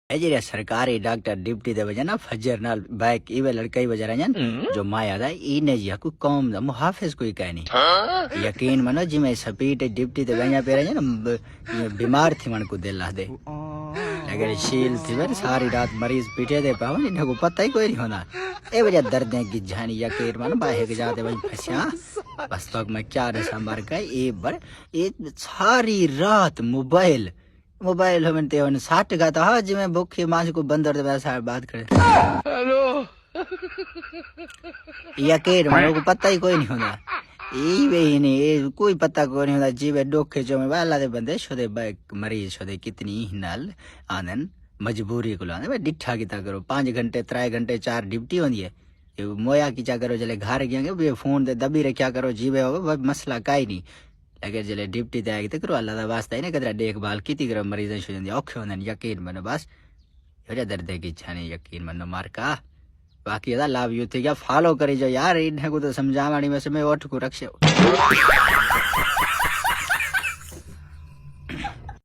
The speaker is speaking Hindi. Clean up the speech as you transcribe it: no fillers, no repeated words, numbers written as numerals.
ए जेरे सरकारी डॉक्टर डिप्टी दे वजह ना फजर नाल बैक इवे लड़कई वजह रंजन जो माया दा इने जी को कौम दा मुहाफिज कोई कहनी यकीन मनो जिमे स्पीड डिप्टी दे वजह पे रंजन बीमार थी मन को दिल दे अगर शील थी वर सारी रात मरीज पीटे दे पावन इन्हें को पता ही कोई नहीं होना ए वजह दर्द की जानी यकीन मनो बाहे के जाते वही फंसिया बस तो मैं क्या रसा मर गए ए बर ए सारी रात मोबाइल हमें ते वन 60 का था जिमे भूखे मांस को बंदर दे वैसा बात करे हेलो यकीन मनो को पता ही कोई नहीं होना ई वे ही नहीं कोई पता कोई नहीं होता जीवे डोखे जो में वाला दे बंदे छोदे मरीज छोदे कितनी नाल आनन मजबूरी को लाने भाई डिठा की करो 5 घंटे 3 घंटे 4 ड्यूटी होती है ये मोया की चा करो जले घर गए फोन दे दबी रखा करो जीवे हो मसला काई नहीं अगर जले ड्यूटी ते आई करो अल्लाह दा वास्ता ने कदरा देखभाल कीती करो मरीज छो जंदी औखे होंदन यकीन मनो बस यो दर्द की इच्छा नहीं यकीन मनो मार का बाकी अदा लाभ यू थी क्या फॉलो करी जो यार इन्हें को तो समझावानी में से मैं उठ को रखे